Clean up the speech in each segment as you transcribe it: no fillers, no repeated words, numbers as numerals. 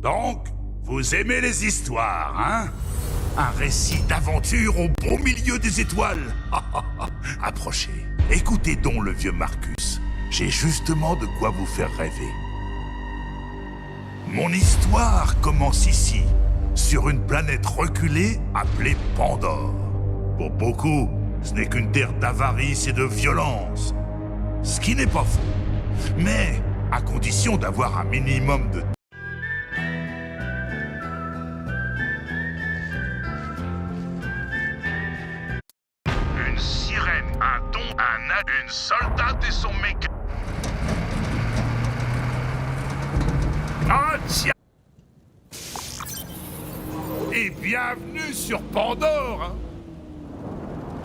Donc, vous aimez les histoires, hein? Un récit d'aventure au beau milieu des étoiles. Approchez, écoutez donc le vieux Marcus. J'ai justement de quoi vous faire rêver. Mon histoire commence ici, sur une planète reculée appelée Pandore. Pour beaucoup, ce n'est qu'une terre d'avarice et de violence. Ce qui n'est pas faux. Mais à condition d'avoir un minimum de... Une sirène, un don, une soldate et son méca... Ah tiens! Et bienvenue sur Pandore, hein?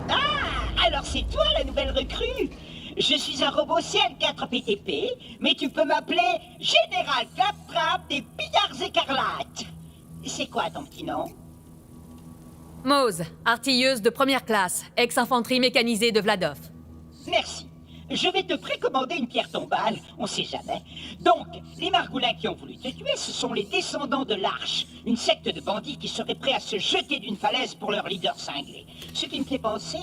Ah, alors c'est toi la nouvelle recrue. Je suis un robot ciel 4 PTP, mais tu peux m'appeler Général Claptrap des pillards écarlates. C'est quoi ton petit nom? Mose, artilleuse de première classe, ex-infanterie mécanisée de Vladov. Merci. Je vais te précommander une pierre tombale, on sait jamais. Donc, les margoulins qui ont voulu te tuer, ce sont les descendants de l'Arche, une secte de bandits qui seraient prêts à se jeter d'une falaise pour leur leader cinglé. Ce qui me fait penser,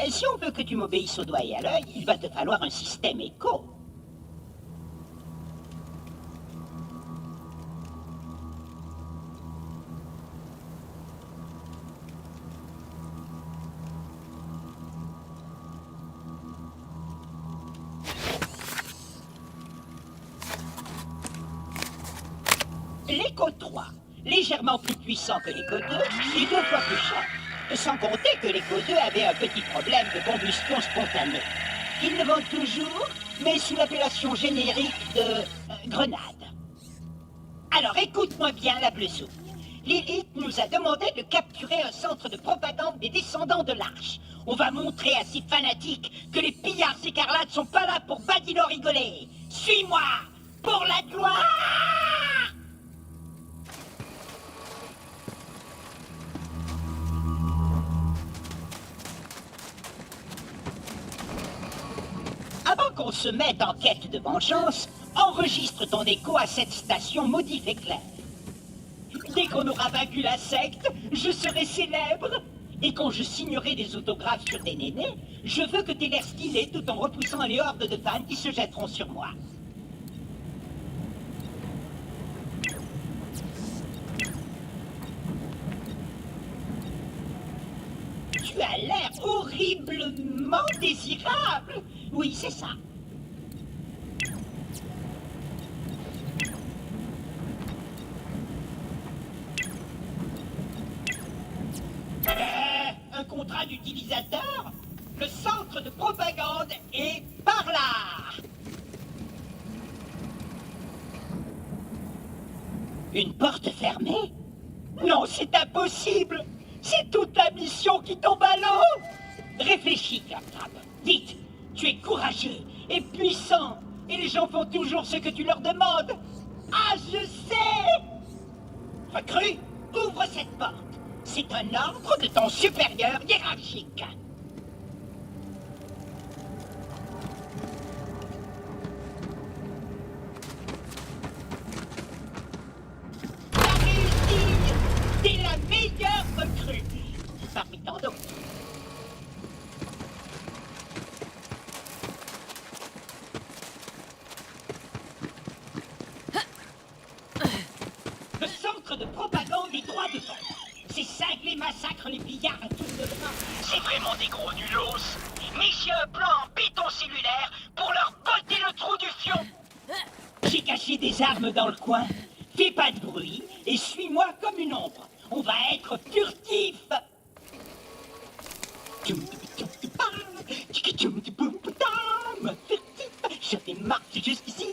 si on veut que tu m'obéisses au doigt et à l'œil, il va te falloir un système écho. L'écho 3, légèrement plus puissant que l'écho 2 et 2 fois plus cher. Sans compter que l'écho 2 avait un petit problème de combustion spontanée. Il le vend toujours, mais sous l'appellation générique de grenade. Alors écoute-moi bien la bleue soupe. Lilith nous a demandé de capturer un centre de propagande des descendants de l'Arche. On va montrer à ces fanatiques que les pillards écarlates sont pas là pour badiner rigoler. Suis-moi pour la gloire! Avant qu'on se mette en quête de vengeance, enregistre ton écho à cette station maudite éclair. Dès qu'on aura vaincu la secte, je serai célèbre. Et quand je signerai des autographes sur des nénés, je veux que t'aies l'air stylé tout en repoussant les hordes de fans qui se jetteront sur moi. Tu as l'air horriblement désirable. Oui, c'est ça. Un contrat d'utilisateur? Le centre de propagande est par là. Une porte fermée? Non, c'est impossible. C'est toute la mission qui tombe à l'eau. Réfléchis, Claptrap. Vite, tu es courageux et puissant. Et les gens font toujours ce que tu leur demandes. Ah, je sais! Recrue, ouvre cette porte. C'est un ordre de ton supérieur hiérarchique. T'as réussi! T'es la meilleure recrue! Parmi tant d'autres. Le centre de propagande est droit devant. Ces cinglés massacrent les pillards à tour de bras. C'est vraiment des gros nulos. Mais j'ai un plan en béton cellulaire pour leur botter le trou du fion. J'ai caché des armes dans le coin. Fais pas de bruit et suis-moi comme une ombre. On va être furtifs. Je vais marcher jusqu'ici.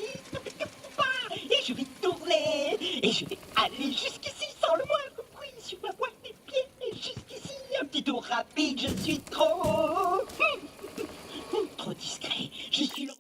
Et je vais tourner. Et je vais aller jusqu'ici sans le moindre bruit sur la pointe des pieds. Et jusqu'ici, un petit tour rapide, je suis trop... trop discret. Je suis le...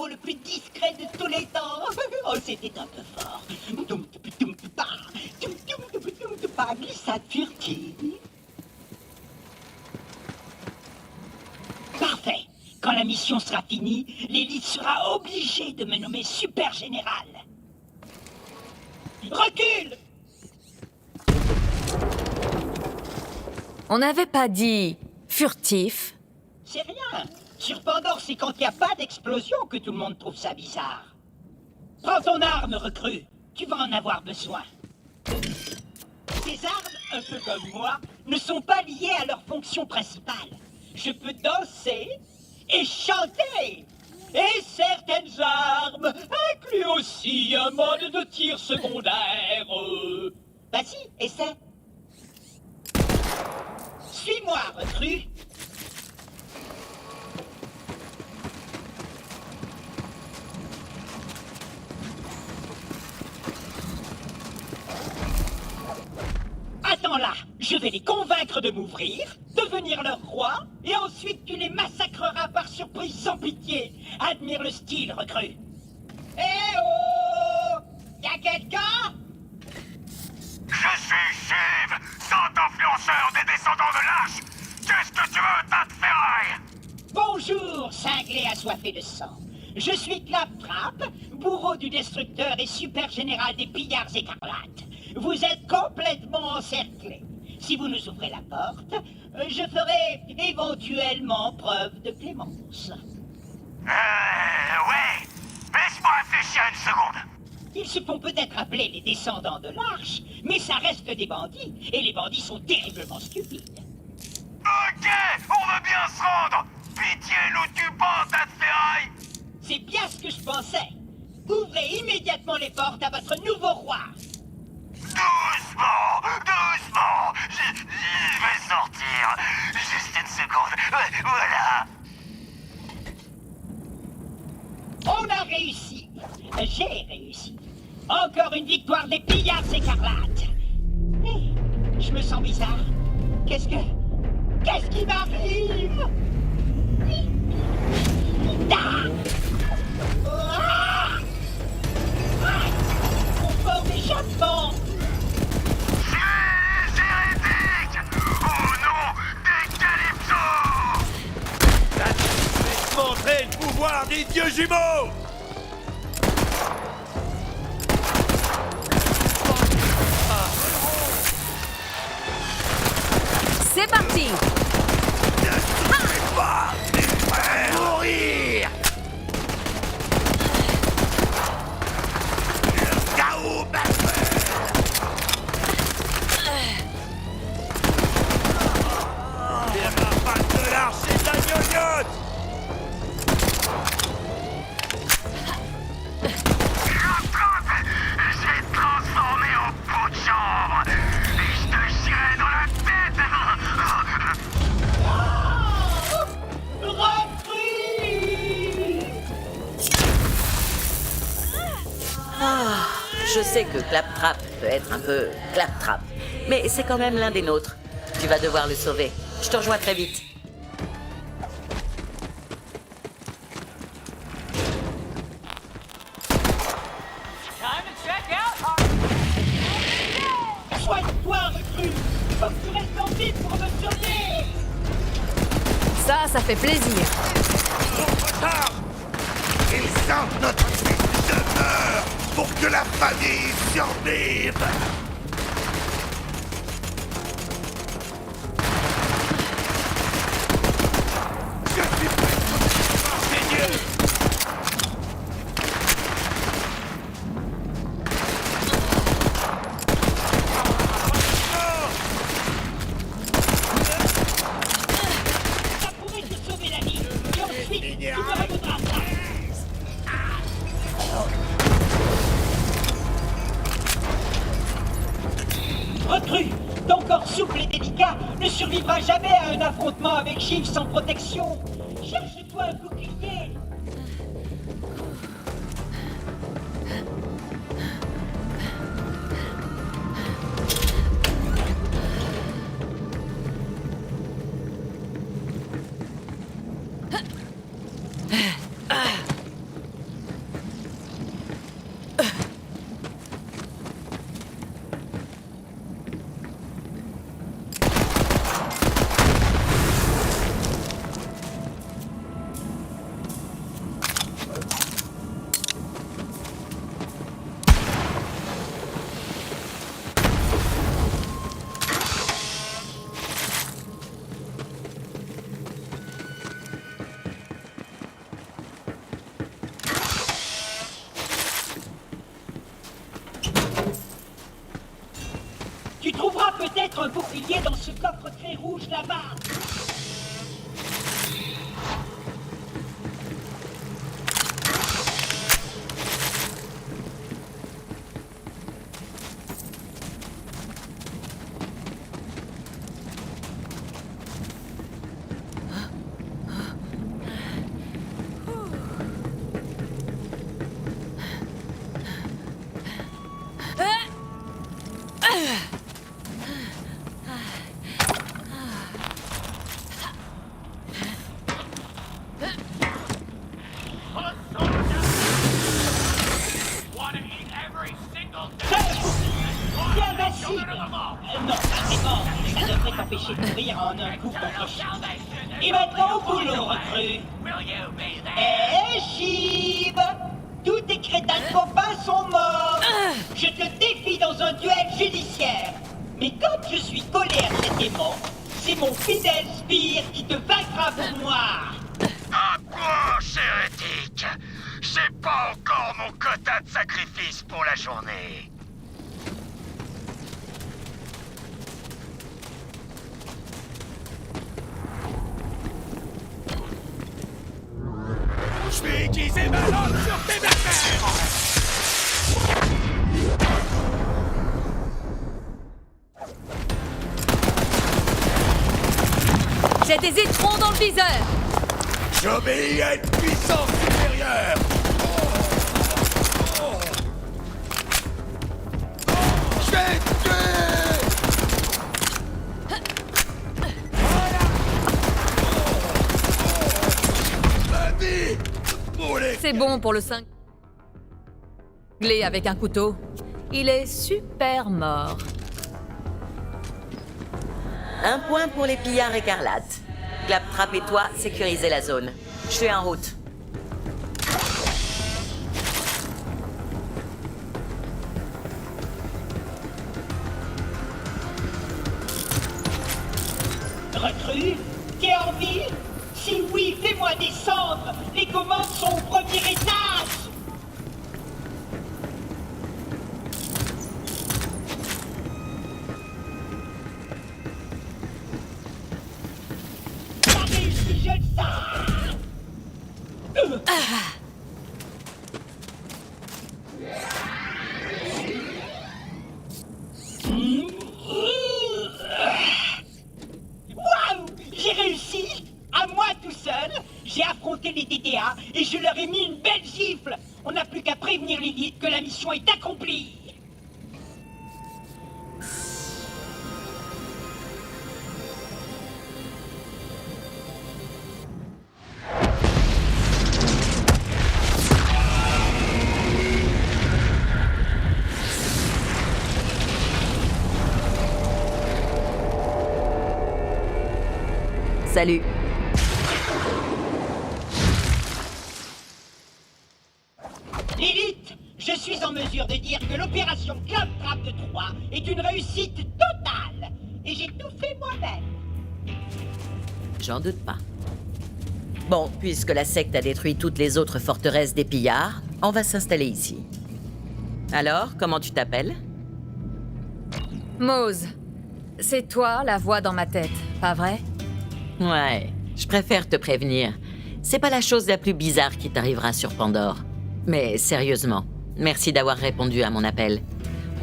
robot le plus discret de tous les temps. Oh, c'était un peu fort. Glissade furtive. Parfait. Quand la mission sera finie, l'élite sera obligée de me nommer super général. Recule! On n'avait pas dit furtif. C'est rien. Sur Pandore, c'est quand il n'y a pas d'explosion que tout le monde trouve ça bizarre. Prends ton arme, recrue. Tu vas en avoir besoin. Ces armes, un peu comme moi, ne sont pas liées à leur fonction principale. Je peux danser et chanter. Et certaines armes incluent aussi un mode de tir secondaire. Vas-y, essaie. Suis-moi, recrue. Attends là, je vais les convaincre de m'ouvrir, devenir leur roi, et ensuite tu les massacreras par surprise sans pitié. Admire le style, recrue. Eh oh! Y'a quelqu'un? Je suis Shiv, sant influenceur des descendants de lâches. Qu'est-ce que tu veux, tas de ferraille? Bonjour, cinglé assoiffé de sang. Je suis Claptrap, bourreau du destructeur et super général des pillards écarlates. Vous êtes complètement encerclés. Si vous nous ouvrez la porte, je ferai éventuellement preuve de clémence. Ouais. Laisse-moi réfléchir une seconde. Ils se font peut-être appeler les descendants de l'Arche, mais ça reste des bandits, et les bandits sont terriblement stupides. Ok, on veut bien se rendre. Pitié, nous tue pas, tas de ferraille. C'est bien ce que je pensais. Ouvrez immédiatement les portes à votre nouveau roi. Doucement, doucement. Je vais sortir. Juste une seconde. Voilà. On a réussi. J'ai réussi. Encore une victoire des pillards écarlates. Je me sens bizarre. Qu'est-ce qui m'arrive? Ah! Ah! Ah! Mon fort échappement! Hérétique! Au nom des Calypso! Laisse montrer le pouvoir des dieux jumeaux! C'est parti! Ne pas les faire mourir! Le chaos batteur! Les rapaces de l'arche et de la gnognotte! J'ai transformé en peau de chambre! Et je te chierai dans la tête! Je sais que Claptrap peut être un peu Claptrap, mais c'est quand même l'un des nôtres. Tu vas devoir le sauver. Je te rejoins très vite. Soigne-toi, recrue! Faut que tu restes en vie pour me sauver! Ça fait plaisir. Ils sentent notre demeure pour que la famille survive! Je suis prêt pour ces dieux! Ça pourrait te sauver la vie! Et ensuite, tu me revoudras ça! Recrue, ton corps souple et délicat ne survivra jamais à un affrontement avec Shiv sans protection. Cherche-toi un bouclier. peut-être un bouclier dans ce coffre très rouge là-bas. Bien facile. Non, c'est bon. Ça devrait t'empêcher de mourir en un coup contre chien. Et maintenant au boulot, recrue. Gib, tous tes crétins de copains sont morts. Je te défie dans un duel judiciaire. Mais comme je suis collé à cet aimant, c'est mon fidèle sbire qui te vaincra pour moi. À quoi, hérétique? J'ai pas encore mon quota de sacrifice pour la journée. Je vais aiguiser ma lance sur tes affaires! J'ai des étrons dans le viseur. J'obéis à une puissance supérieure! Je vais te tuer! Ma vie! Brûlée! C'est bon pour le cingler avec un couteau. Il est super mort. Un point pour les pillards écarlates. Claptrap et toi, sécurisez la zone. Je suis en route. Recrue, t'es en vie? Si oui, fais-moi descendre. Les commandes sont au premier étage. T'as réussi, je le sens. Waouh! J'ai réussi! À moi tout seul! J'ai affronté les DDA et je leur ai mis une belle gifle! On n'a plus qu'à prévenir Lilith que la mission est accomplie! Salut. Lilith, je suis en mesure de dire que l'opération Claptrap de 3 est une réussite totale! Et j'ai tout fait moi-même! J'en doute pas. Bon, puisque la secte a détruit toutes les autres forteresses des pillards, on va s'installer ici. Alors, comment tu t'appelles? Mose, c'est toi la voix dans ma tête, pas vrai? Ouais, je préfère te prévenir. C'est pas la chose la plus bizarre qui t'arrivera sur Pandore. Mais sérieusement, merci d'avoir répondu à mon appel.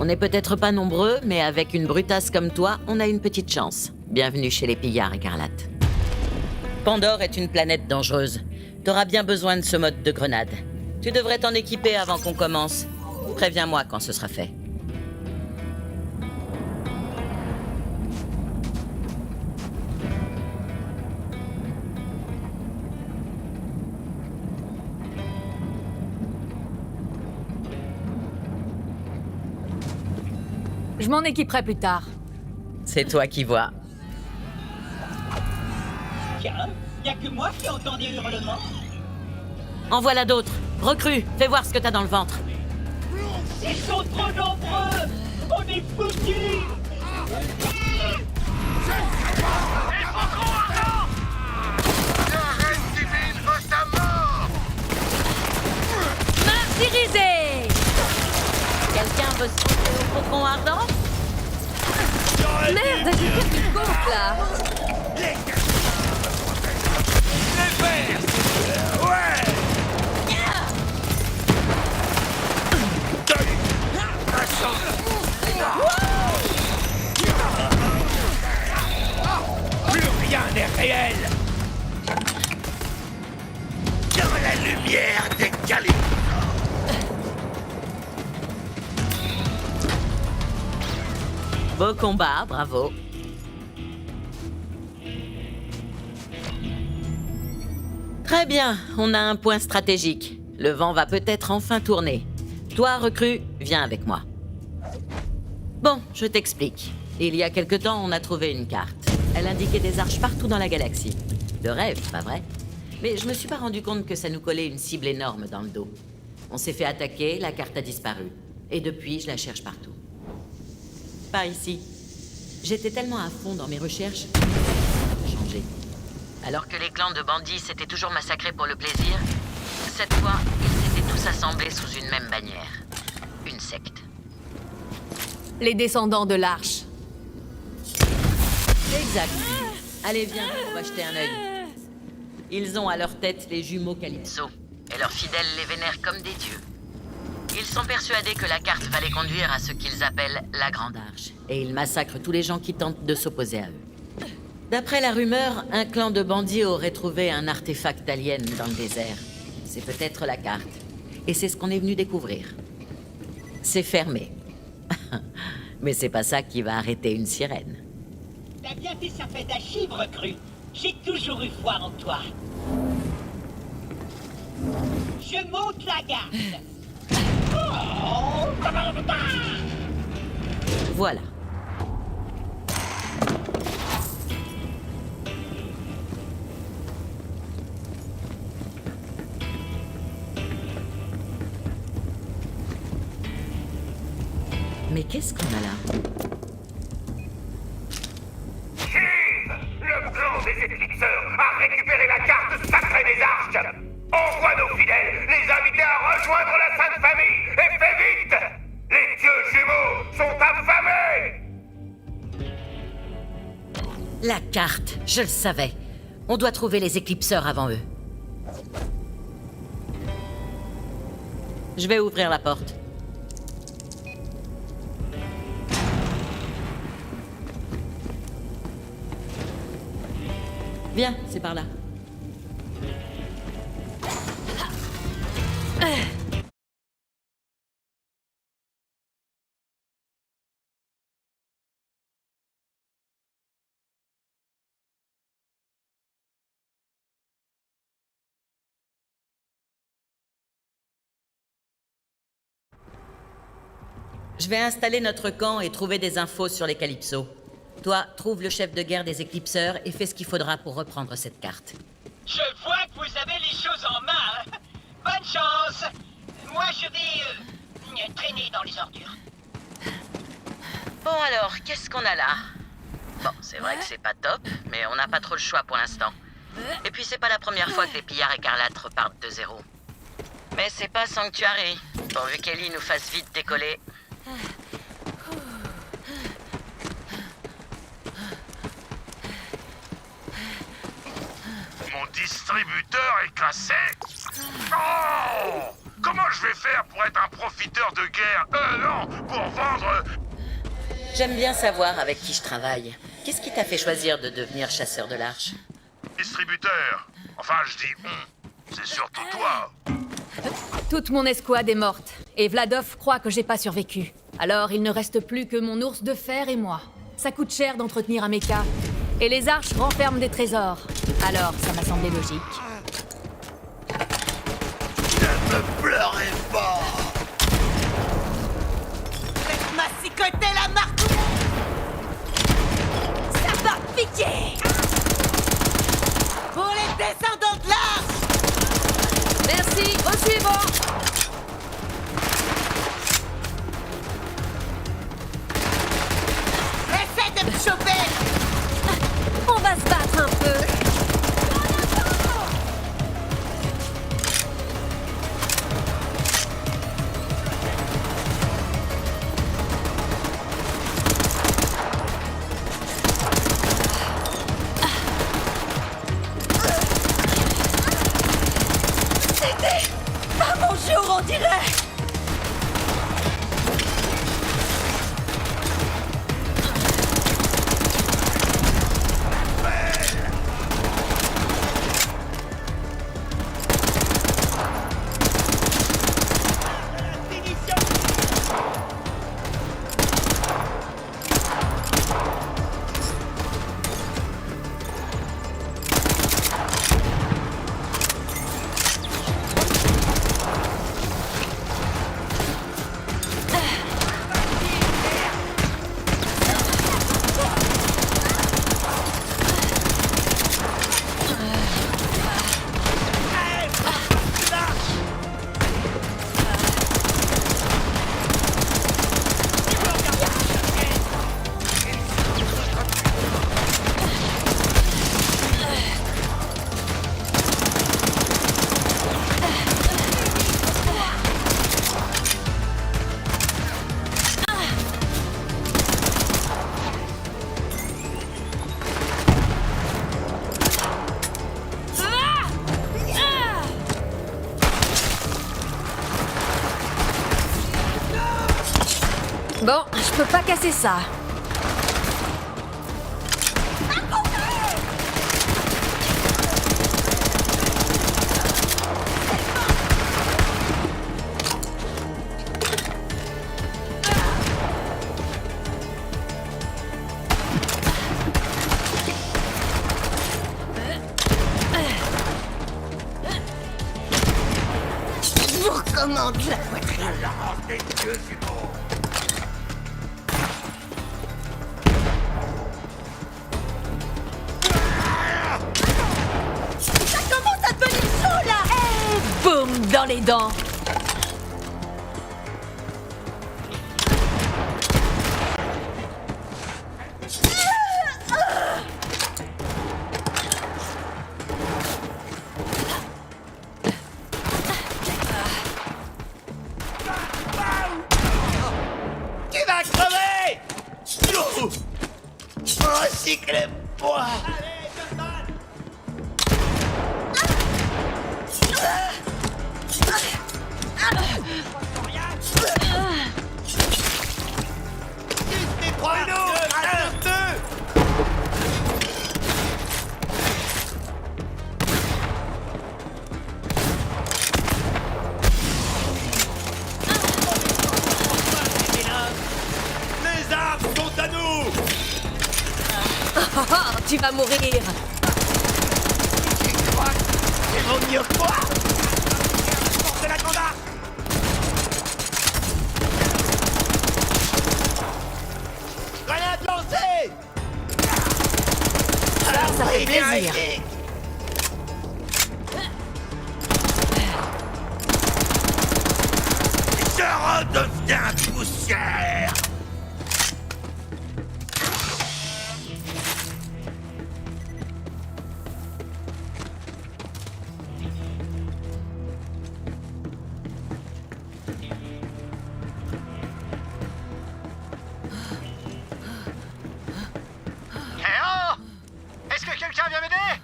On n'est peut-être pas nombreux, mais avec une brutasse comme toi, on a une petite chance. Bienvenue chez les pillards écarlates. Pandore est une planète dangereuse. T'auras bien besoin de ce mode de grenade. Tu devrais t'en équiper avant qu'on commence. Préviens-moi quand ce sera fait. Je m'en équiperai plus tard. C'est toi qui vois. Tiens, y a que moi qui entends des hurlements? En voilà d'autres. Recrue, fais voir ce que t'as dans le ventre. Ils sont trop nombreux! On est foutus! La reine divine veut sa mort! Martyrisé! Quelqu'un veut se sauter au faucon ardent? Merde, j'ai perdu le compte, là. Les faire. Ouais. Plus rien n'est réel. Dans la lumière des Calypso. Beau combat, bravo. Très bien, on a un point stratégique. Le vent va peut-être enfin tourner. Toi, recrue, viens avec moi. Bon, je t'explique. Il y a quelque temps, on a trouvé une carte. Elle indiquait des arches partout dans la galaxie. De rêve, pas vrai? Mais je me suis pas rendu compte que ça nous collait une cible énorme dans le dos. On s'est fait attaquer, la carte a disparu. Et depuis, je la cherche partout. Par ici. J'étais tellement à fond dans mes recherches, j'ai changé. Alors que les clans de bandits s'étaient toujours massacrés pour le plaisir, cette fois, ils étaient tous assemblés sous une même bannière. Une secte. Les descendants de l'Arche. Exact. Allez, viens, on va jeter un œil. Ils ont à leur tête les jumeaux Calypso, et leurs fidèles les vénèrent comme des dieux. Ils sont persuadés que la carte va les conduire à ce qu'ils appellent la Grande Arche, et ils massacrent tous les gens qui tentent de s'opposer à eux. D'après la rumeur, un clan de bandits aurait trouvé un artefact alien dans le désert. C'est peut-être la carte, et c'est ce qu'on est venu découvrir. C'est fermé. Mais c'est pas ça qui va arrêter une sirène. T'as bien tes serpents d'archives, recrue. J'ai toujours eu foi en toi. Je monte la garde. Oh, Voilà. Mais qu'est-ce qu'on a là? Le clan des éclipseurs a récupéré la carte sacrée des arches. Envoie nos fidèles les inviter à rejoindre la Sainte Famille. Et fais vite. Les dieux jumeaux sont affamés. La carte, je le savais. On doit trouver les éclipseurs avant eux. Je vais ouvrir la porte. Viens, c'est par là. Je vais installer notre camp et trouver des infos sur les Calypso. Toi, trouve le chef de guerre des éclipseurs et fais ce qu'il faudra pour reprendre cette carte. Je vois que vous avez les choses en main. Hein. Bonne chance. Moi, je vais traîner dans les ordures. Bon alors, qu'est-ce qu'on a là? Bon, c'est vrai que c'est pas top, mais on n'a pas trop le choix pour l'instant. Et puis c'est pas la première fois que les pillards écarlates repartent de zéro. Mais c'est pas Sanctuary, pourvu qu'Ellie nous fasse vite décoller. Mon distributeur est cassé. Oh! Comment je vais faire pour être un profiteur de guerre? Non, pour vendre... J'aime bien savoir avec qui je travaille. Qu'est-ce qui t'a fait choisir de devenir chasseur de l'Arche? Distributeur. Enfin, je dis c'est surtout toi. Toute mon escouade est morte, et Vladov croit que j'ai pas survécu. Alors il ne reste plus que mon ours de fer et moi. Ça coûte cher d'entretenir un mecha. Et les arches renferment des trésors. Alors ça m'a semblé logique. Ne me pleurez pas. Faites massicoter la marque. Ça va piquer. Pour les descendants de l'Arche. Merci, au suivant! Essaie de me choper. On va se battre un peu! C'était pas mon jour, on dirait. Bon, je peux pas casser ça. Je vous recommande la poitrine. Ça commence à devenir chaud, là. Boum, dans les dents. Tu vas crever! Recyclez-moi! Les armes sont à nous! Oh, tu vas mourir. C'est vaut mieux que moi! Portez la grande arme! Grenade lancée! Ça fait plaisir. Je redeviens poussière. Est-ce que quelqu'un vient m'aider?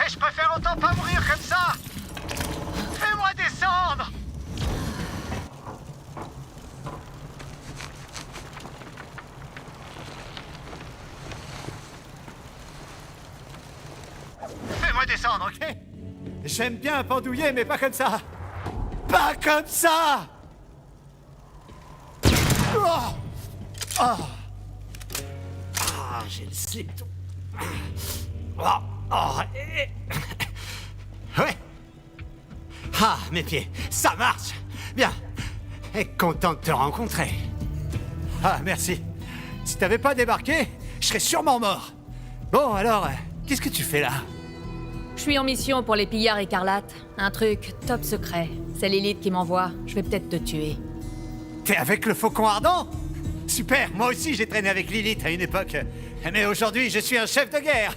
Et je préfère autant pas mourir comme ça! Fais-moi descendre! Fais-moi descendre, ok? J'aime bien pendouiller, mais pas comme ça! Pas comme ça! Oh! Oh! Ah, j'ai le slip tout. Oh, oh, ouais. Ah, mes pieds, ça marche. Bien. Et content de te rencontrer. Ah, merci. Si t'avais pas débarqué, je serais sûrement mort. Bon, alors, qu'est-ce que tu fais là? Je suis en mission pour les pillards écarlates. Un truc top secret. C'est Lilith qui m'envoie. Je vais peut-être te tuer. T'es avec le faucon ardent? Super, moi aussi j'ai traîné avec Lilith à une époque. Mais aujourd'hui, je suis un chef de guerre.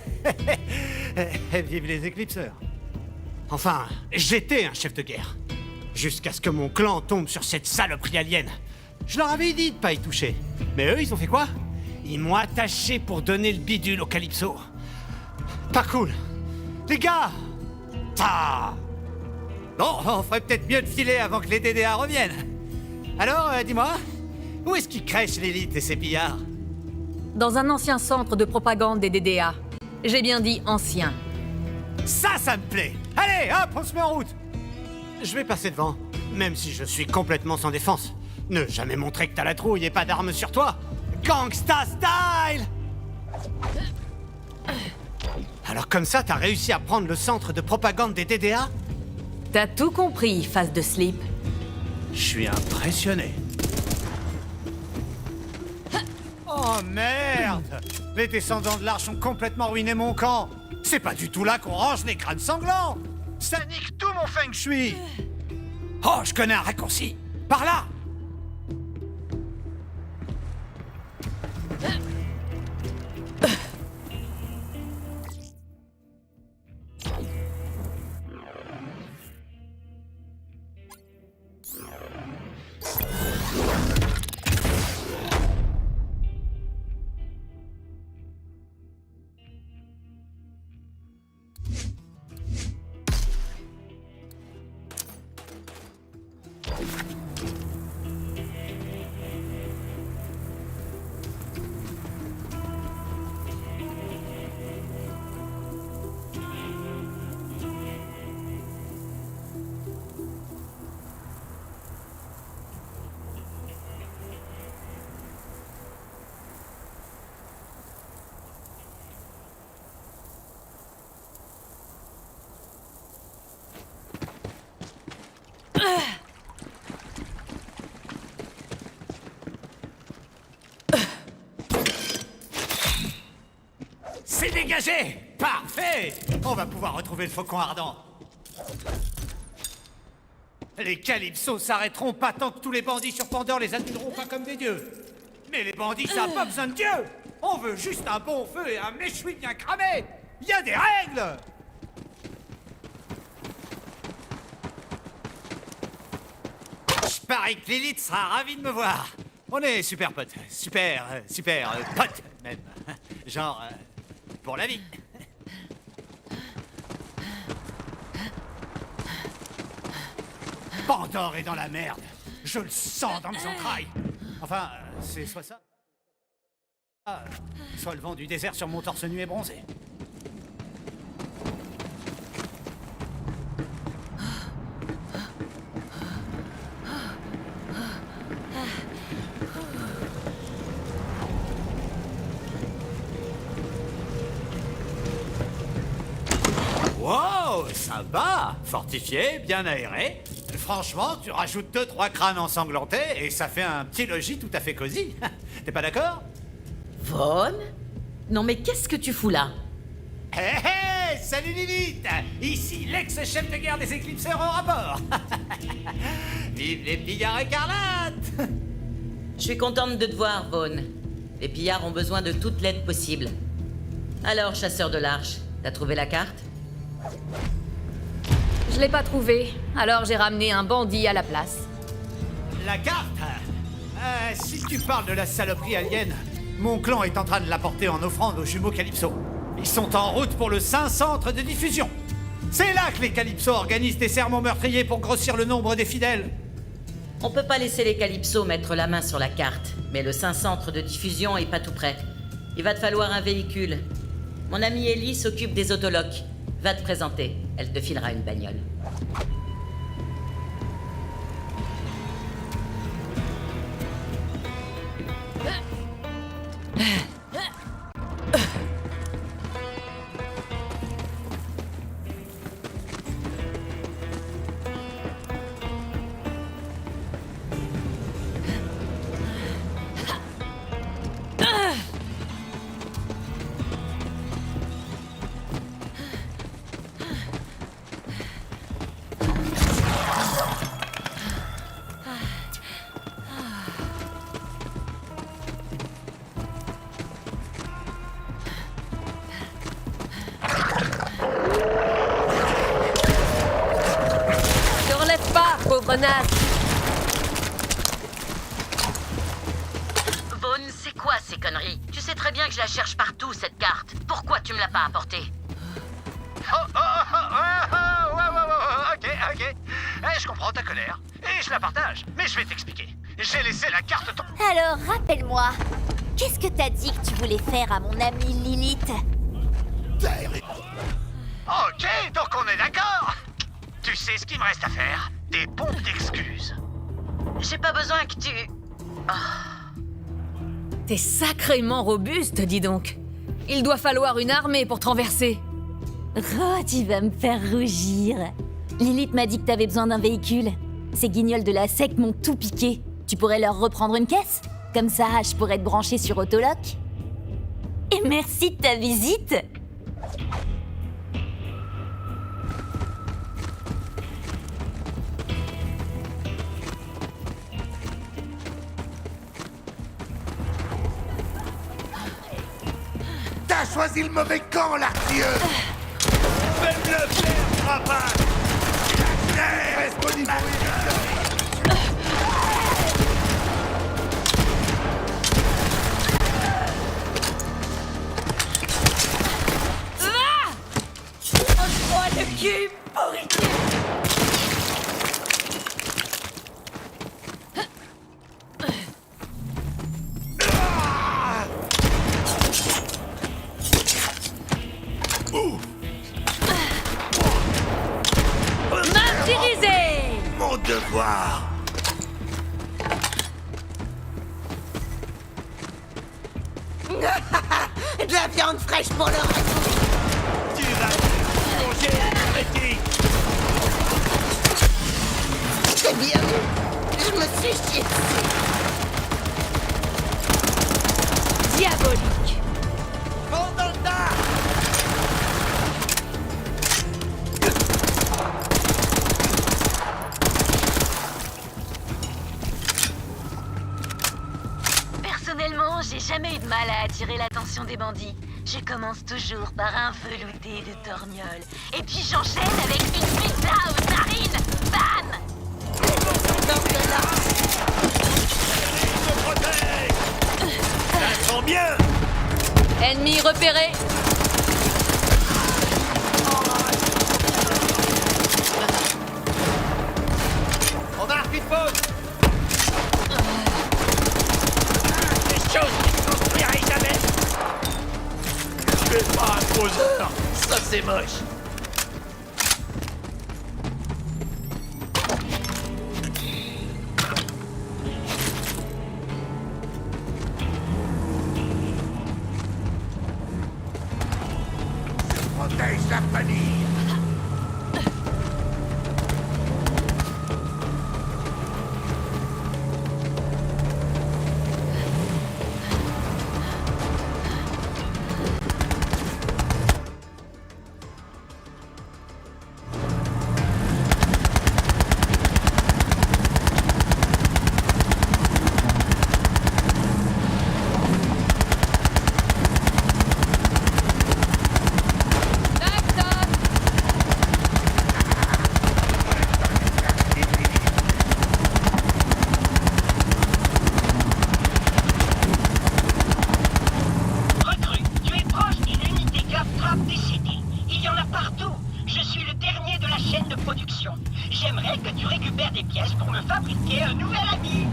Vive les éclipseurs. Enfin, j'étais un chef de guerre. Jusqu'à ce que mon clan tombe sur cette saloperie alien. Je leur avais dit de pas y toucher. Mais eux, ils ont fait quoi? Ils m'ont attaché pour donner le bidule au Calypso. Pas cool. Les gars! Ah! Bon, on ferait peut-être mieux de filer avant que les DDA reviennent. Alors, dis-moi, où est-ce qu'ils crèchent l'élite et ses pillards? Dans un ancien centre de propagande des DDA. J'ai bien dit ancien. Ça me plaît. Allez, hop, on se met en route. Je vais passer devant, même si je suis complètement sans défense. Ne jamais montrer que t'as la trouille et pas d'armes sur toi. Gangsta style! Alors comme ça, t'as réussi à prendre le centre de propagande des DDA? T'as tout compris, face de slip. Je suis impressionné. Oh merde! Les descendants de l'Arche ont complètement ruiné mon camp. C'est pas du tout là qu'on range les crânes sanglants. Ça nique tout mon feng shui. Oh, je connais un raccourci. Par là! C'est dégagé! Parfait! On va pouvoir retrouver le faucon ardent. Les Calypsos s'arrêteront pas tant que tous les bandits sur Pandore les aduleront pas comme des dieux. Mais les bandits, ça n'a pas besoin de Dieu! On veut juste un bon feu et un méchoui bien cramé! Y a des règles! Je parie que Lilith sera ravie de me voir. On est super potes. Super potes, même. Genre, pour la vie. Pandore est dans la merde. Je le sens dans mes entrailles. Enfin, c'est soit ça, soit le vent du désert sur mon torse nu et bronzé. Wow, sympa! Fortifié, bien aéré. Franchement, tu rajoutes 2-3 crânes ensanglantés et ça fait un petit logis tout à fait cosy. T'es pas d'accord? Vaughn? Non mais qu'est-ce que tu fous là? Hé hé! Salut Lilith! Ici l'ex-chef de guerre des éclipseurs en rapport! Vive les pillards écarlates! Je suis contente de te voir, Vaughn. Les pillards ont besoin de toute l'aide possible. Alors, chasseur de l'Arche, t'as trouvé la carte? Je l'ai pas trouvé, alors j'ai ramené un bandit à la place. La carte? Si tu parles de la saloperie alien, mon clan est en train de l'apporter en offrande aux jumeaux Calypso. Ils sont en route pour le Saint Centre de diffusion. C'est là que les Calypso organisent des sermons meurtriers pour grossir le nombre des fidèles. On peut pas laisser les Calypso mettre la main sur la carte, mais le Saint Centre de diffusion est pas tout prêt. Il va te falloir un véhicule. Mon amie Ellie s'occupe des autoloques. Va te présenter, elle te filera une bagnole. Pauvre naze. Vaughn, c'est quoi ces conneries? Tu sais très bien que je la cherche partout, cette carte. Pourquoi tu me l'as pas apportée? Ok. Je comprends ta colère. Et je la partage. Mais je vais t'expliquer. J'ai laissé la carte... Alors, rappelle-moi, qu'est-ce que t'as dit que tu voulais faire à mon amie Lilith? Ok, donc on est d'accord. Tu sais ce qu'il me reste à faire? Des pompes d'excuses. J'ai pas besoin que tu... T'es sacrément robuste, dis donc. Il doit falloir une armée pour te renverser. Oh, tu vas me faire rougir. Lilith m'a dit que t'avais besoin d'un véhicule. Ces guignols de la secte m'ont tout piqué. Tu pourrais leur reprendre une caisse? Comme ça, je pourrais te brancher sur Autolock. Et merci de ta visite. T'as choisi le mauvais camp, l'artilleux. Faites le faire, rapace! Reste au niveau. Oh, le cul pourriture. Martyrisé. Mon devoir. De la viande fraîche pour le reste. Tu vas plonger, critique! C'est bien vu. Je me suis chié dessus. Diabolique. Monte dans le tas. Personnellement, j'ai jamais eu de mal à attirer l'attention des bandits. Je commence toujours par un velouté de torgnole. Et puis j'enchaîne avec une pizza aux narines. Bam! Ça sent bien! Ennemi repéré. On marque une pause. Des choses qui ne construiraient jamais! Tu es pas un poseur! Ça, c'est moche! Protège la famille. Recrue, tu es proche d'une unité Claptrap décédée. Il y en a partout. Je suis le dernier de la chaîne de production. J'aimerais que tu récupères des pièces pour me fabriquer un nouvel habit.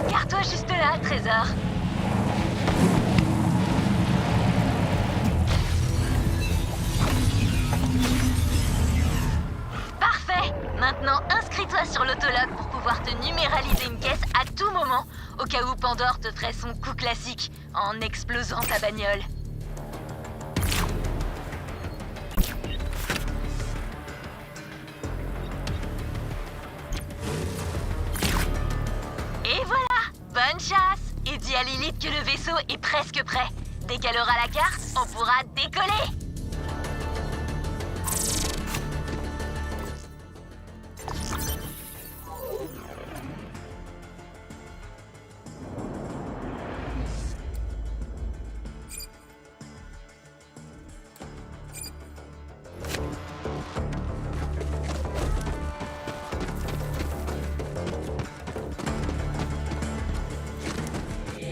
Garde-toi juste là, trésor. Parfait. Maintenant, inscris-toi sur l'autologue pour pouvoir te numéraliser une caisse à tout moment, au cas où Pandore te ferait son coup classique en explosant ta bagnole. Et voilà, bonne chasse. Et dis à Lilith que le vaisseau est presque prêt. Dès qu'elle aura la carte, on pourra décoller.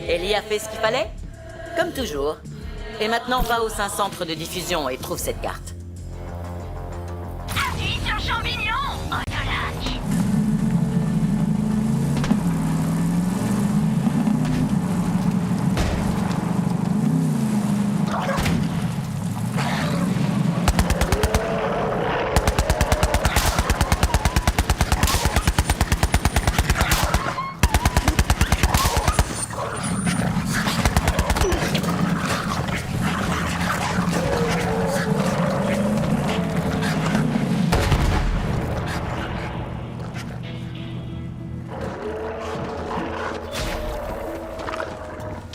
Ellie a fait ce qu'il fallait? Comme toujours. Et maintenant, va au Saint Centre de diffusion et trouve cette carte. Appuie sur champignon, Autolac.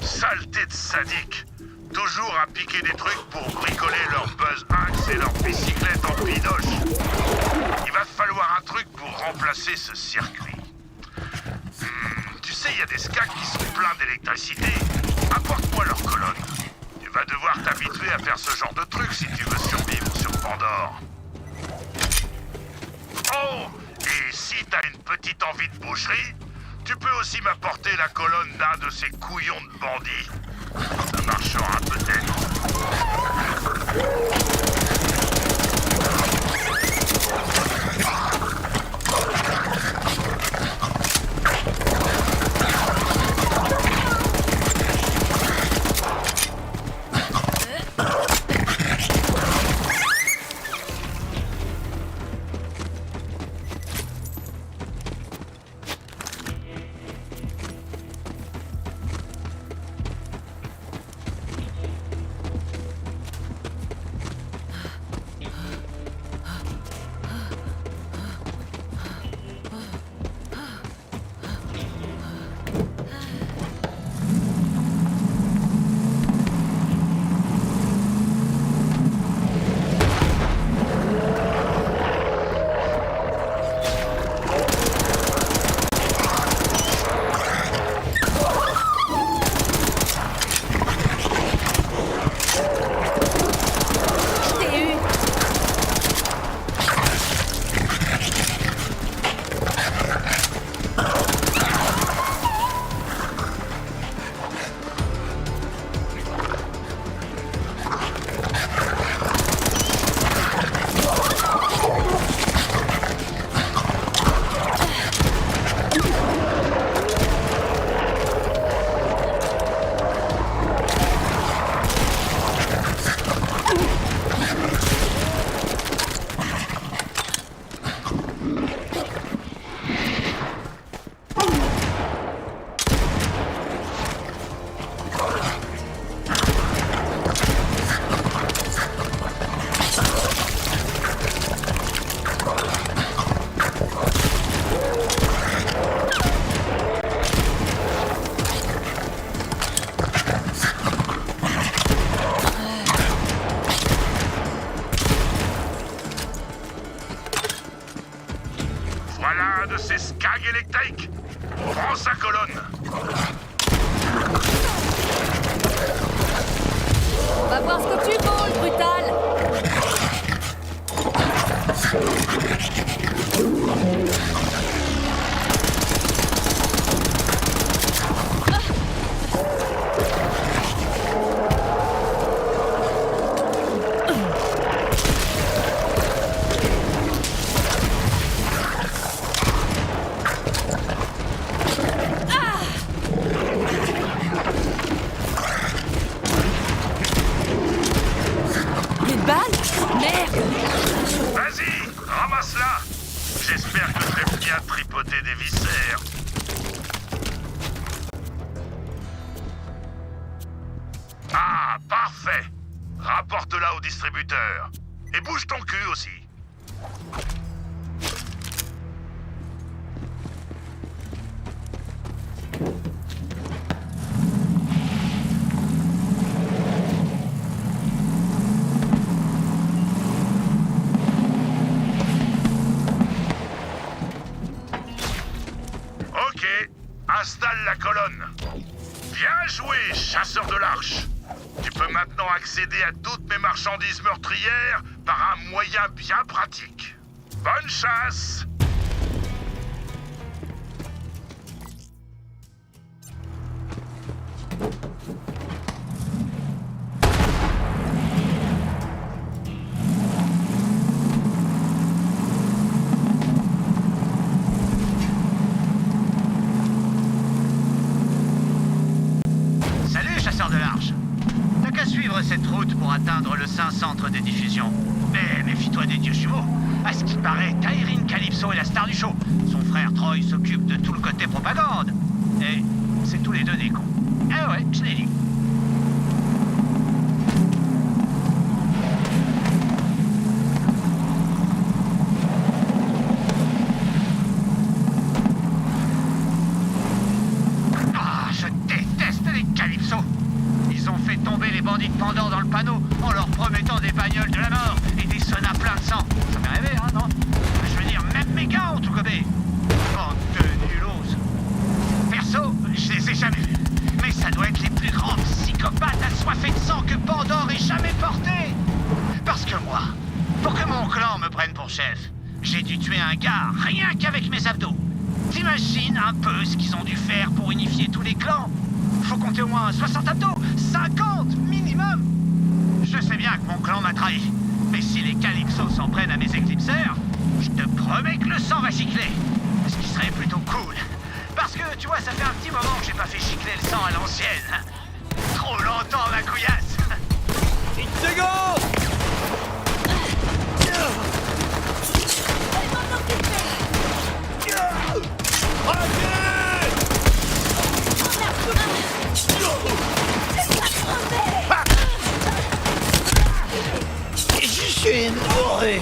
Saleté de sadique. Toujours à piquer des trucs pour bricoler leur buzz axe et leur bicyclette en pinoche. Il va falloir un truc pour remplacer ce circuit. Tu sais, il y a des skags qui sont pleins d'électricité. Apporte-moi leur colonne. Tu vas devoir t'habituer à faire ce genre de truc si tu veux survivre sur Pandore. Oh! Et si t'as une petite envie de boucherie, tu peux aussi m'apporter la colonne d'un de ces couillons de bandits. Ça marchera peut-être. Voilà un de ces skags électriques. Prends sa colonne. On va voir ce que tu vaux, le brutal. Une balle? Merde! Vas-y, ramasse-la. J'espère que je vais bien tripoter des viscères. Ah, parfait. Rapporte-la au distributeur. Et bouge ton cul aussi. Bien joué, chasseur de l'arche. Tu peux maintenant accéder à toutes mes marchandises meurtrières par un moyen bien pratique. Bonne chasse! Salut, chasseur de l'arche. T'as qu'à suivre cette route pour atteindre le saint centre des diffusions. Mais méfie-toi des dieux jumeaux. À ce qu'il paraît, Taïrine Calypso est la star du show. Son frère Troy s'occupe de tout le côté propagande. Et c'est tous les deux des cons. Ah ouais, je l'ai dit. Ah, je déteste les Calypso. Ils ont fait tomber les bandits de Pandore dans le panneau en leur promettant des bagnoles de la mort et des saunas pleins de sang. Ça m'est rêvé, hein, non? Je veux dire, même mes gars ont tout gobé. Bande de nulos. Perso, je les ai jamais vus. Mais ça doit être les plus grands psychopathes assoiffés de sang que Pandore ait jamais porté. Parce que moi, pour que mon clan me prenne pour chef, j'ai dû tuer un gars rien qu'avec mes abdos. T'imagines un peu ce qu'ils ont dû faire pour unifier tous les clans? Faut compter au moins 60 abdos, 50 minimum. Je sais bien que mon clan m'a trahi, mais si les Calypso s'en prennent à mes éclipseurs, je te promets que le sang va gicler. Ce qui serait plutôt cool. Parce que, tu vois, ça fait un petit moment que j'ai pas fait gicler le sang à l'ancienne. Trop longtemps, ma couillasse. Une seconde. Je suis énoré.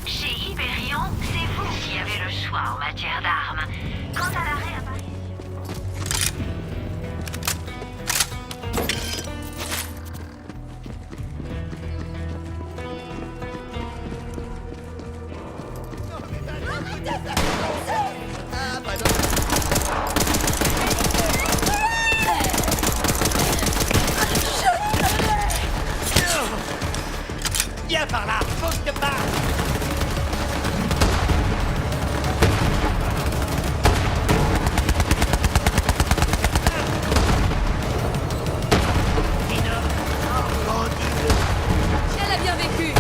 Chez Hyperion, c'est vous qui avez le choix en matière d'armes. Quant à la réapparition... Viens par là, faut que je te parle. Elle a bien vécu.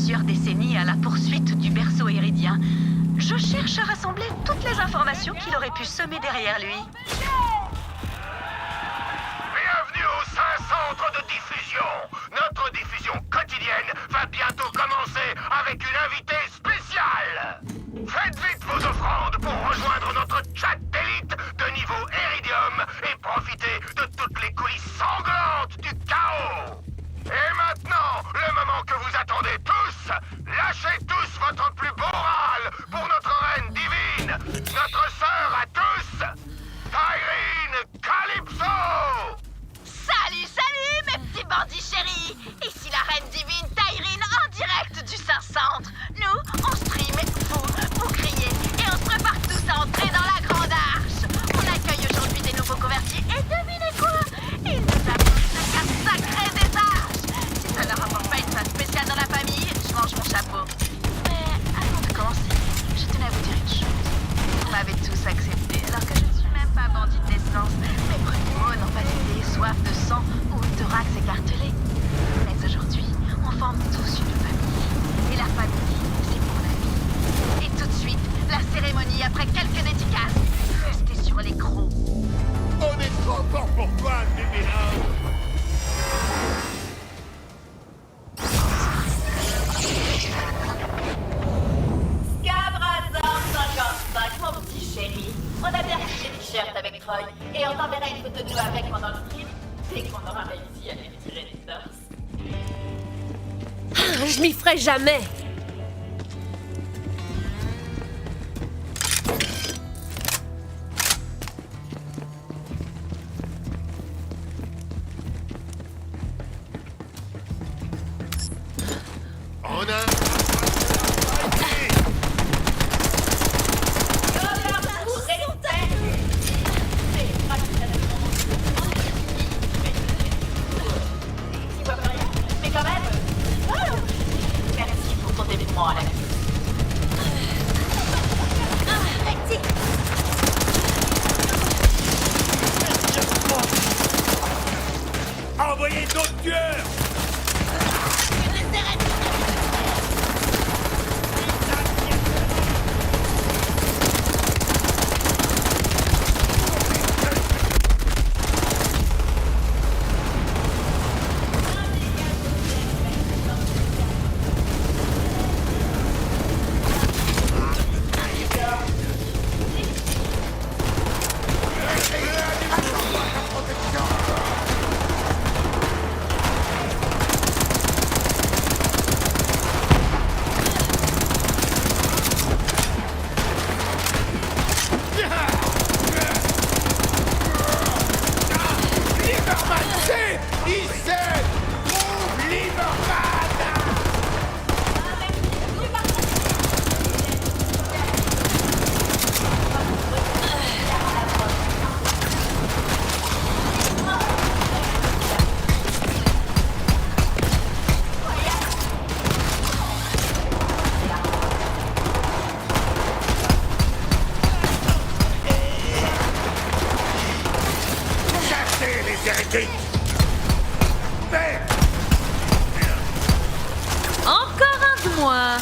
plusieurs décennies à la poursuite du berceau héridien. Je cherche à rassembler toutes les informations qu'il aurait pu semer derrière lui. Bienvenue au Saint-Centre de diffusion. Notre diffusion quotidienne va bientôt commencer avec une invitée spéciale. Faites vite vos offrandes pour rejoindre notre chat d'élite de niveau Iridium et profiter de toutes les coulisses sanglantes du chaos. Et maintenant, le moment que vous attendez tous, lâchez tous votre plus beau râle pour notre reine divine, notre sœur à tous, Tyreen Calypso! Salut, salut, mes petits bandits chéris! Ici la reine divine Tyreen en direct du Saint-Centre. Nous, on stream, vous criez, et on se prépare tous à entrer dans la Grande Arche. On accueille aujourd'hui des nouveaux convertis, et devinez quoi? Ils nous apportent la carte sacrée des Arches. Si ça leur apporte pas une place spéciale dans la famille, je mange mon chapeau. Mais avant de commencer, je tenais à vous dire une chose. Vous m'avez tous accepté, alors que je ne suis même pas bandit de naissance. Mes premiers mots n'ont pas été soif de sang ou thorax écartelé. Mais aujourd'hui, on forme tous une famille. Et la famille, c'est pour la vie. Et tout de suite, la cérémonie après quelques dédicaces. Restez sur les crocs. On est trop fort pour toi, bébé. Scabrazor 55, mon petit chéri. On a bien reçu des t-shirts avec Troy. Et on t'enverra une photo de nous avec pendant le stream. Dès qu'on aura réussi à les tirer des torses. Je m'y ferai jamais. On a... Mais quand même, merci pour ton dévouement à la vie. Envoyez d'autres tueurs! Encore un de moi.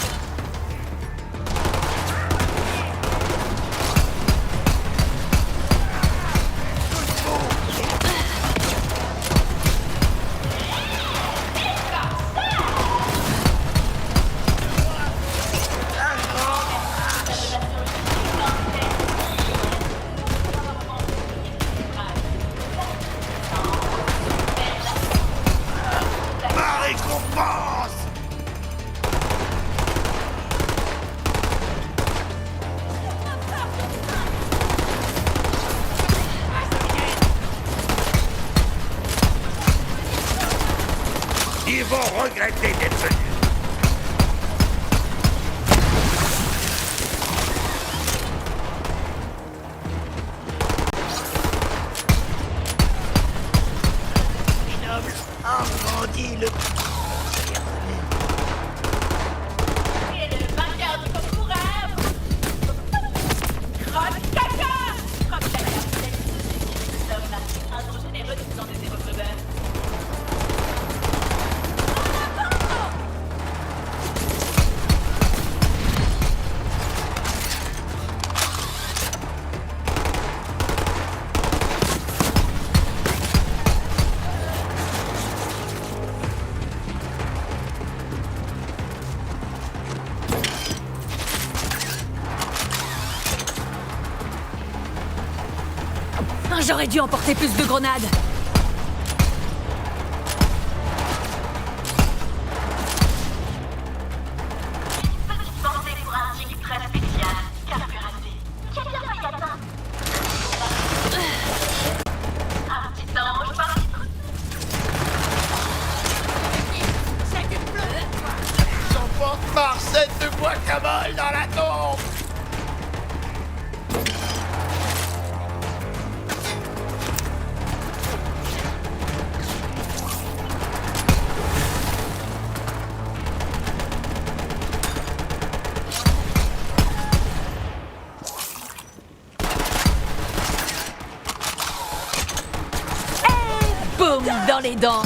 Ma récompense! J'aurais dû emporter plus de grenades. Petite pensée pour un tic très spécial. Carburacé. Qui a bien failli atteindre. Un petit ange par J'emporte ma recette de guacamole dans la tombe. Boum, dans les dents.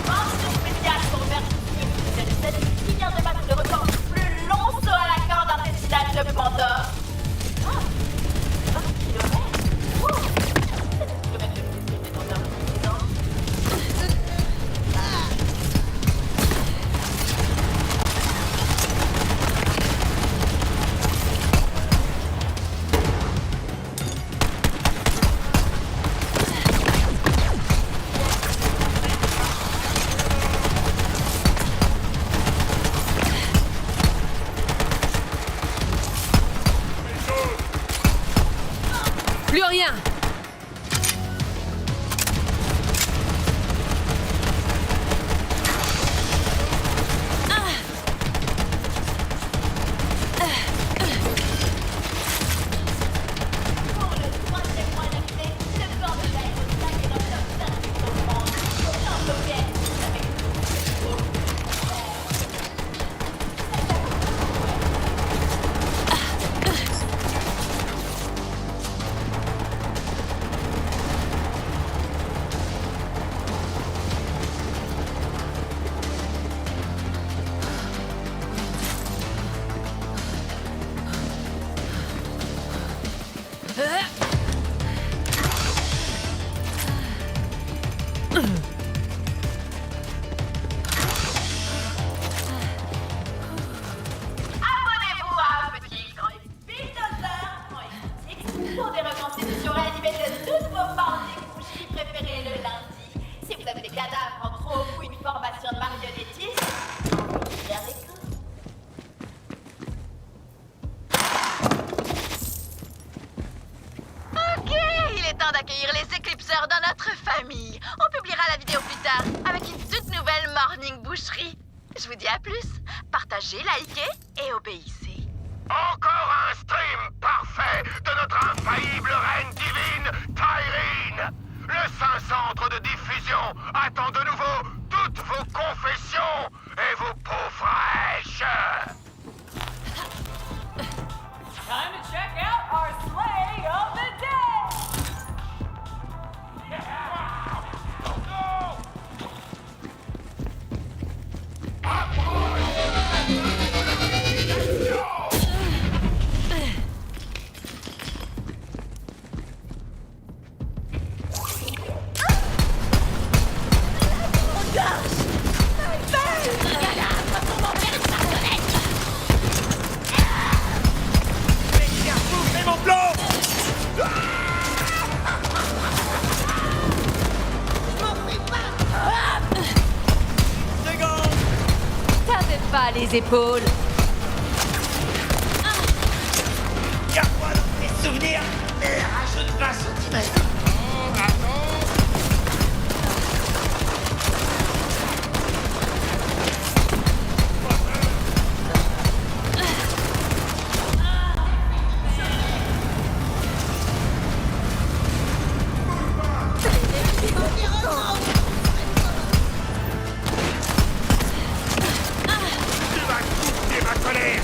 mention spéciale pour Vertus, cette qui vient de battre le record du plus long saut à la corde intestinale de Pandore. 20 kilomètres. Ouh. C'est 20 kilomètres de plus que Pandore précédent. Plus rien. Pour le troisième mois d'accès, le corps de l'aérostat est dans le top 5 du monde. Aucun soviet avec Abonnez-vous à Petit Grand Bulldozer pour des reconstitutions animées de toutes vos morning bougies préférées le lundi. Si vous avez des cadavres en trop ou une formation de marionnettiste, bien l'écoute. Ok, il est temps d'accueillir les éclipseurs dans notre famille. On publiera la vidéo plus tard avec une toute nouvelle morning boucherie. Je vous dis à plus. Partagez, likez et obéissez. Encore un stream parfait de notre infaillible reine divine, Tyreen. Le saint centre de diffusion attend de nouveau toutes vos confessions et vos peaux fraîches. Time to check out our sleigh of the day! C'est mon plan. T'avais pas les épaules. Garde-moi dans tes souvenirs et rajoute 20 centimètres. Tu vas couper ma colère.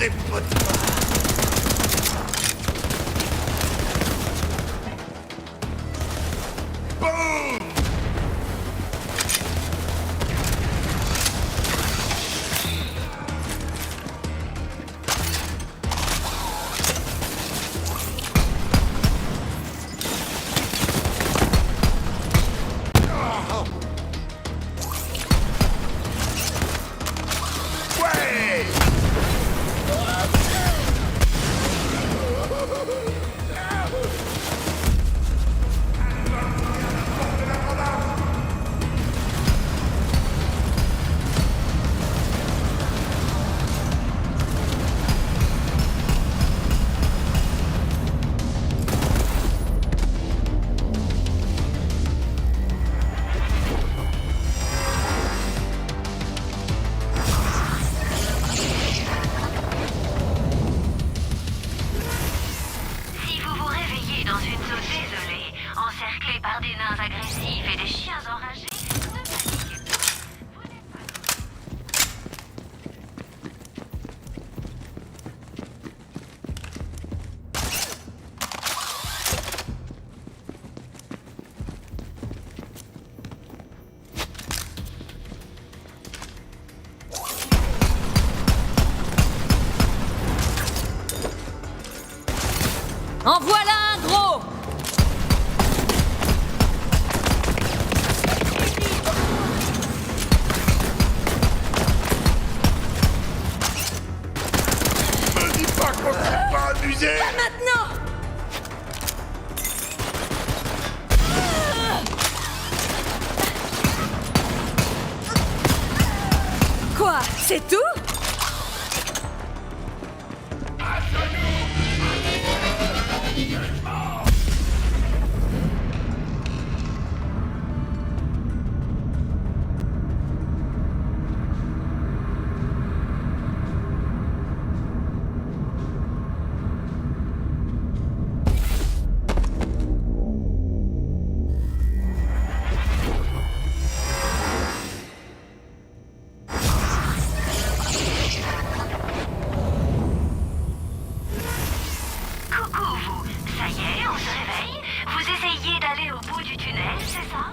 les potes. Boum! Ouais! Si vous vous réveillez dans une zone désolée, encerclée par des nains agressifs et des chiens enragés, ne paniquez pas. Vous n'êtes pas... En voilà un gros! Me dis pas qu'on s'est pas amusé! Maintenant! Quoi? C'est tout? Coucou vous, ça y est, on se réveille? Vous essayez d'aller au bout du tunnel, c'est ça?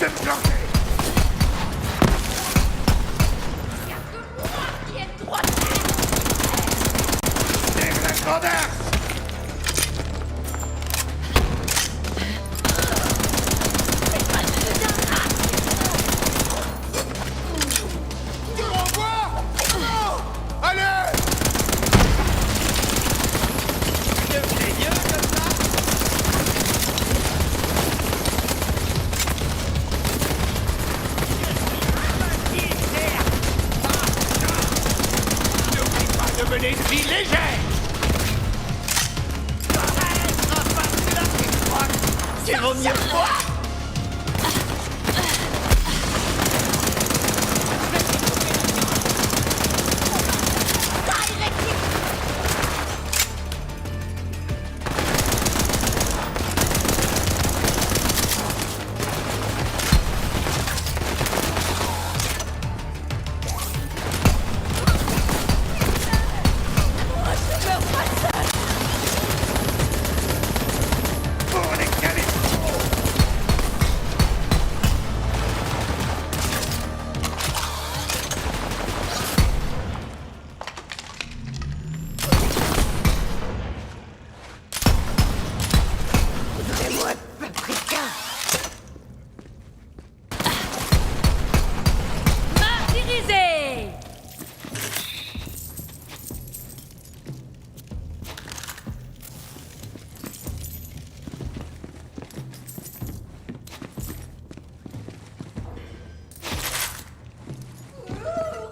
C'est planté! Tire la grandeur! Tu renvoies? Non! Allez! N'oublie pas de mener une vie légère! C'est vaut mieux moi! Pour les califs! Donnez-moi de paprika! Martyrisé!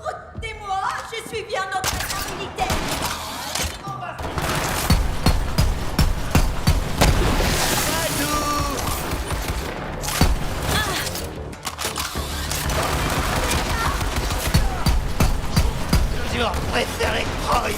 Retenez-moi, je suis bien notre militaire. préféré Troy.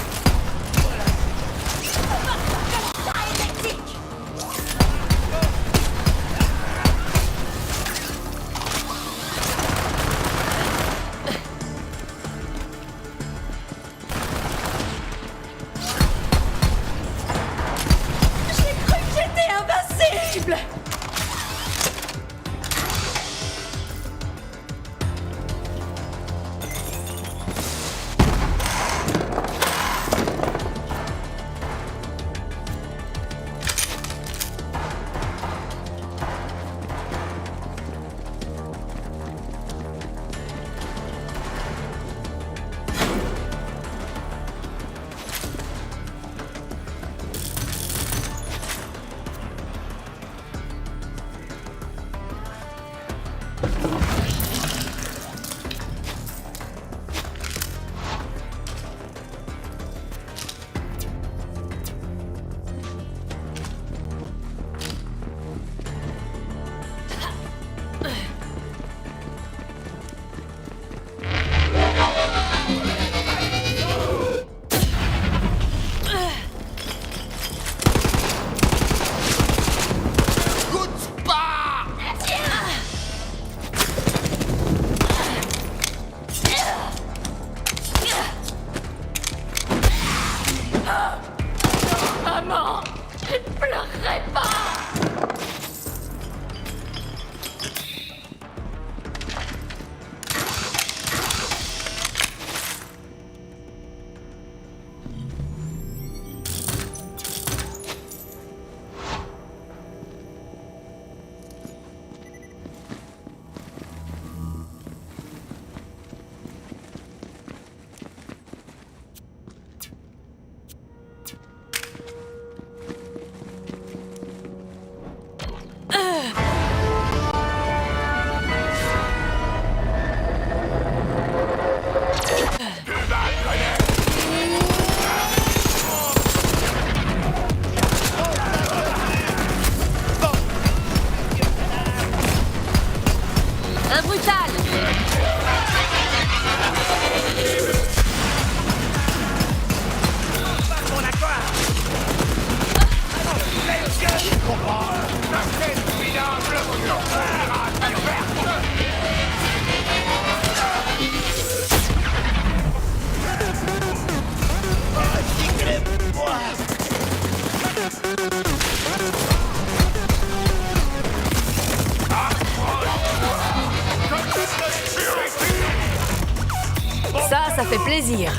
Ça fait plaisir.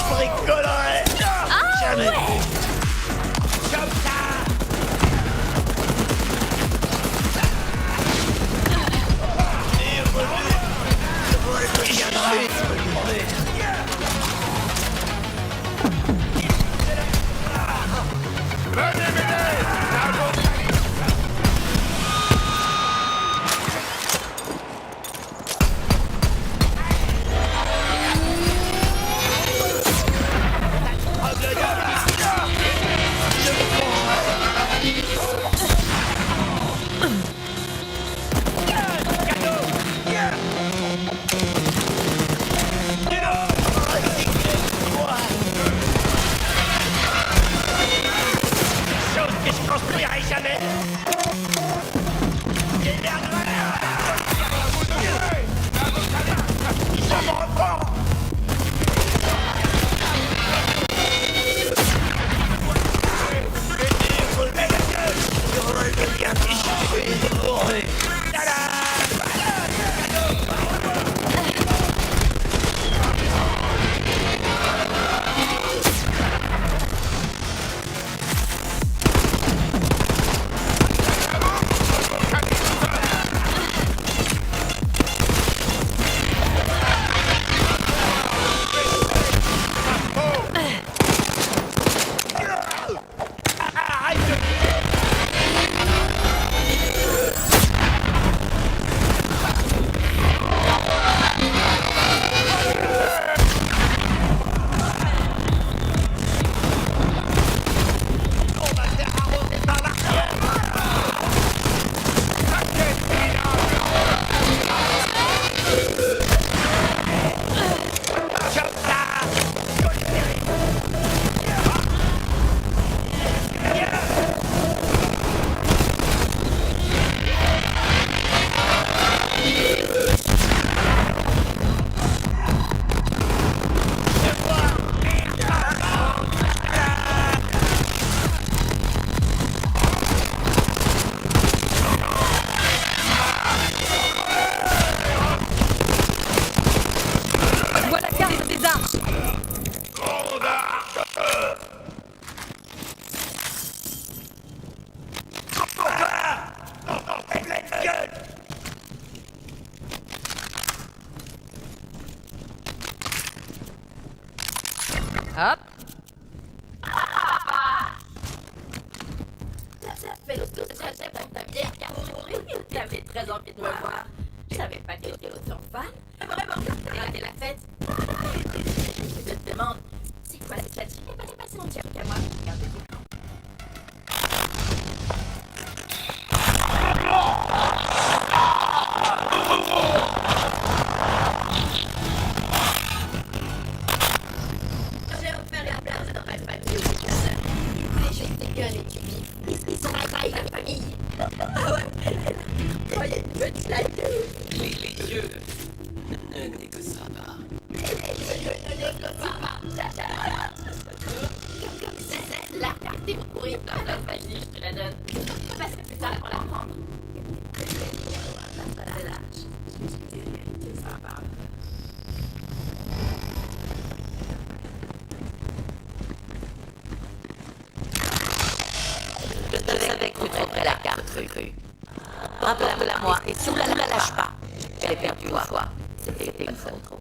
Bricolerai jamais vu. Comme ça. Hop. Ça fait le tour de ta bière qui a mouru. T'avais très envie de me voir. Je savais pas que t'étais autant fan. Vraiment, t'as raté la fête. Je te demande, c'est quoi la stratégie? C'est pas mon truc à moi. Regardez-vous. J'ai offert la place dans ma famille aux États. Mais j'ai été gueule et tu vis. Ils sont la taille, la famille. Ah ouais. Oh, il y a une petite light. Les dieux ne négocient pas. La carte est pourrie dans la famille, je te la donne. Parce que plus tard pour la prendre. C'est sympa. Je te savais que tu trouverais la carte, Cru. Rappelle-la moi et surtout la lâche pas. J'ai perdu une fois. C'était une fois trop.